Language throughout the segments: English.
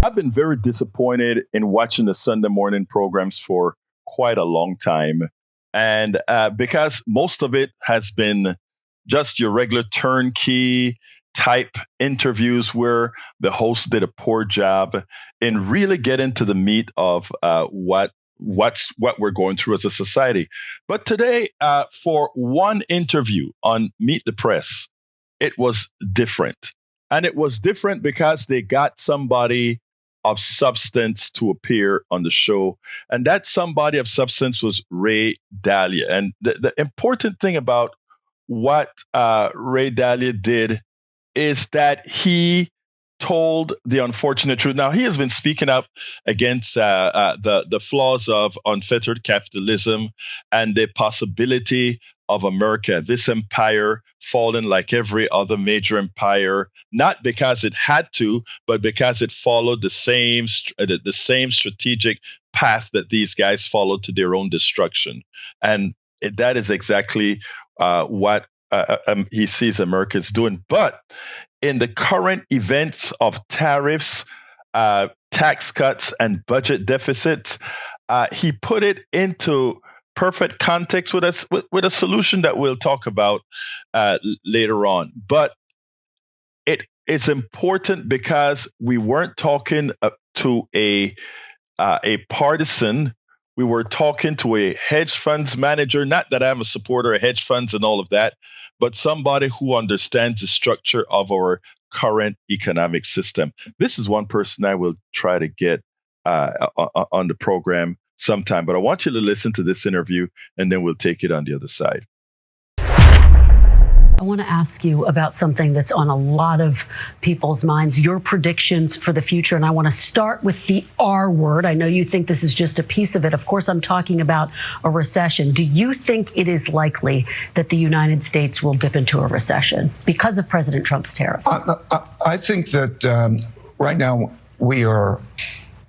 I've been very disappointed in watching the Sunday morning programs for quite a long time. And because most of it has been just your regular turnkey type interviews where the host did a poor job in really getting to the meat of what we're going through as a society. But today, for one interview on Meet the Press, it was different. And it was different because they got somebody of substance to appear on the show. And that somebody of substance was Ray Dalio. And the important thing about what Ray Dalio did is that he told the unfortunate truth. Now, he has been speaking up against the flaws of unfettered capitalism and the possibility of America, this empire falling like every other major empire, not because it had to, but because it followed the same strategic path that these guys followed to their own destruction. And that is exactly what he sees Americans doing. But in the current events of tariffs, tax cuts, and budget deficits, he put it into perfect context with a solution that we'll talk about later on. But it's important because we weren't talking to a partisan. We were talking to a hedge funds manager. Not that I'm a supporter of hedge funds and all of that, but somebody who understands the structure of our current economic system. This is one person I will try to get on the program sometime, but I want you to listen to this interview and then we'll take it on the other side. I want to ask you about something that's on a lot of people's minds, your predictions for the future. And I want to start with the R word. I know you think this is just a piece of it. Of course, I'm talking about a recession. Do you think it is likely that the United States will dip into a recession because of President Trump's tariffs? I think that right now we are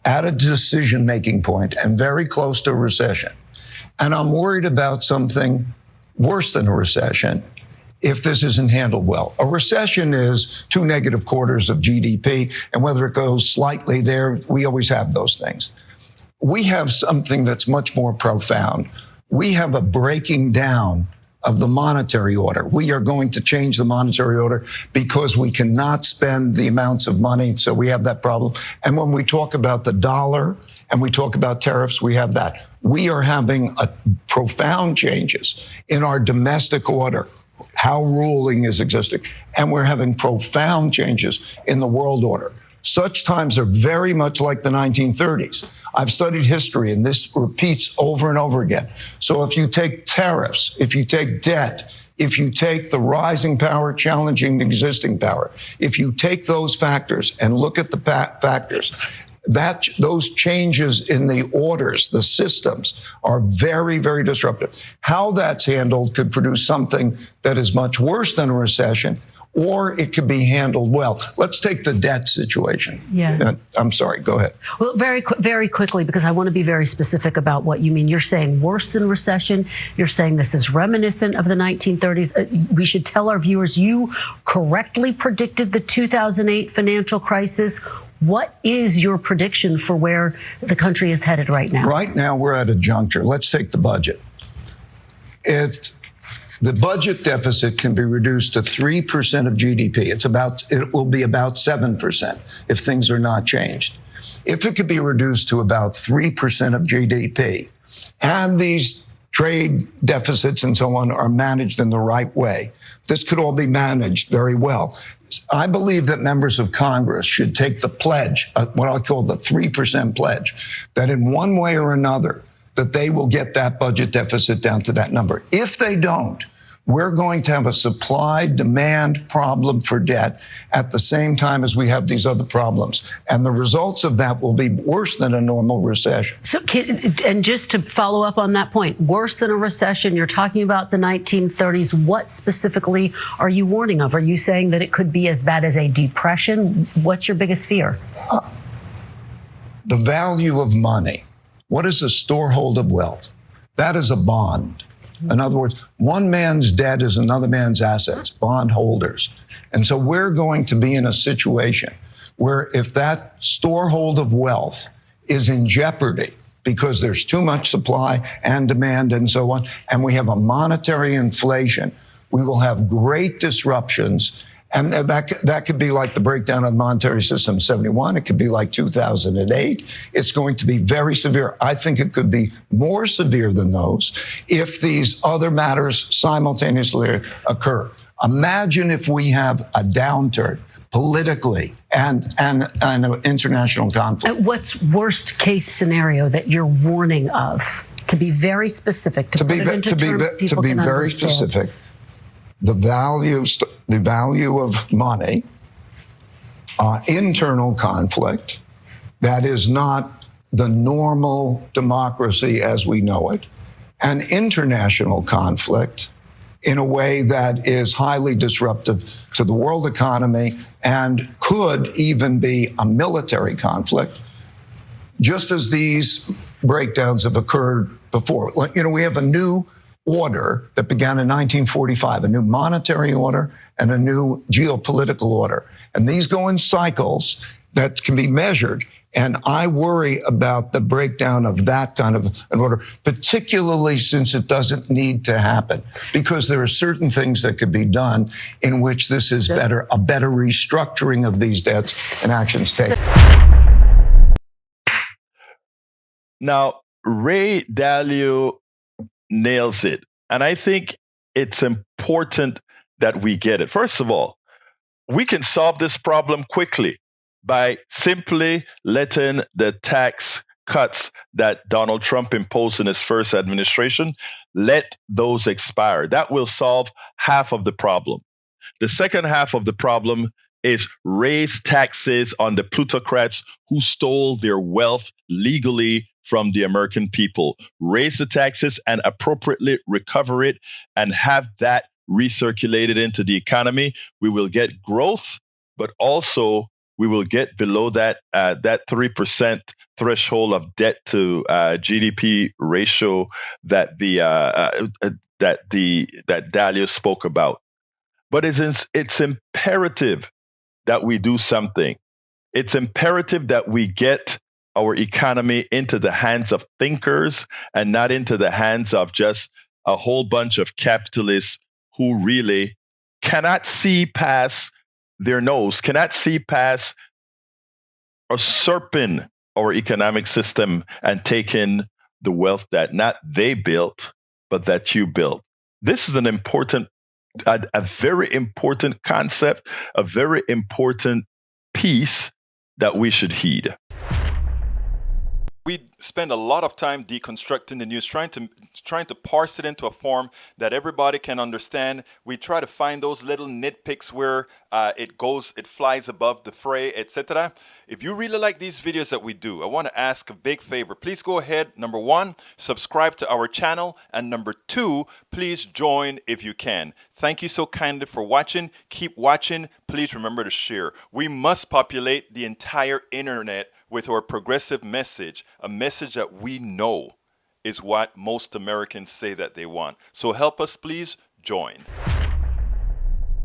at a decision-making point and very close to a recession. And I'm worried about something worse than a recession if this isn't handled well. A recession is 2 negative quarters of GDP, and whether it goes slightly there, we always have those things. We have something that's much more profound. We have a breaking down of the monetary order. We are going to change the monetary order because we cannot spend the amounts of money, so we have that problem. And when we talk about the dollar and we talk about tariffs, we have that. We are having profound changes in our domestic order, how ruling is existing, and we're having profound changes in the world order. Such times are very much like the 1930s. I've studied history, and this repeats over and over again. So if you take tariffs, if you take debt, if you take the rising power challenging the existing power, if you take those factors and look at the factors, those changes in the orders, the systems, are very, very disruptive. How that's handled could produce something that is much worse than a recession, or it could be handled well. Let's take the debt situation. Yeah. I'm sorry, go ahead. Well, very quickly, because I want to be very specific about what you mean. You're saying worse than recession. You're saying this is reminiscent of the 1930s. We should tell our viewers you correctly predicted the 2008 financial crisis. What is your prediction for where the country is headed right now? Right now, we're at a juncture. Let's take the budget. If the budget deficit can be reduced to 3% of GDP, it will be about 7% if things are not changed. If it could be reduced to about 3% of GDP, and these trade deficits and so on are managed in the right way, this could all be managed very well. I believe that members of Congress should take the pledge, what I call the 3% pledge, that in one way or another, that they will get that budget deficit down to that number. If they don't, we're going to have a supply-demand problem for debt at the same time as we have these other problems. And the results of that will be worse than a normal recession. So, and just to follow up on that point, worse than a recession, you're talking about the 1930s. What specifically are you warning of? Are you saying that it could be as bad as a depression? What's your biggest fear? The value of money. What is a storehold of wealth? That is a bond. In other words, one man's debt is another man's assets, bondholders. And so we're going to be in a situation where if that storehold of wealth is in jeopardy because there's too much supply and demand and so on, and we have a monetary inflation, we will have great disruptions. And that could be like the breakdown of the monetary system in 71. It could be like 2008. It's going to be very severe. I think it could be more severe than those if these other matters simultaneously occur. Imagine if we have a downturn politically and an international conflict. What's worst case scenario that you're warning of? To be very specific, to put it into terms people can understand. Very specific. The value of money, internal conflict, that is not the normal democracy as we know it, and international conflict in a way that is highly disruptive to the world economy and could even be a military conflict, just as these breakdowns have occurred before. You know, we have a new order that began in 1945, a new monetary order and a new geopolitical order. And these go in cycles that can be measured. And I worry about the breakdown of that kind of an order, particularly since it doesn't need to happen, because there are certain things that could be done in which this is better, a better restructuring of these debts and actions taken. Now, Ray Dalio nails it. And I think it's important that we get it. First of all, we can solve this problem quickly by simply letting the tax cuts that Donald Trump imposed in his first administration, let those expire. That will solve half of the problem. The second half of the problem is raise taxes on the plutocrats who stole their wealth legally from the American people. Raise the taxes and appropriately recover it and have that recirculated into the economy. We will get growth, but also we will get below that 3% threshold of debt to GDP ratio that Dalio spoke about. But it's imperative that we do something. It's imperative that we get our economy into the hands of thinkers and not into the hands of just a whole bunch of capitalists who really cannot see past their nose, cannot see past usurping our economic system and taking the wealth that not they built, but that you built. This is a very important concept, a very important piece that we should heed. We spend a lot of time deconstructing the news, trying to parse it into a form that everybody can understand. We try to find those little nitpicks where it flies above the fray, etc. If you really like these videos that we do, I want to ask a big favor. Please go ahead. Number one, subscribe to our channel. And number two, please join if you can. Thank you so kindly for watching. Keep watching. Please remember to share. We must populate the entire internet with our progressive message, a message that we know is what most Americans say that they want. So help us, please join.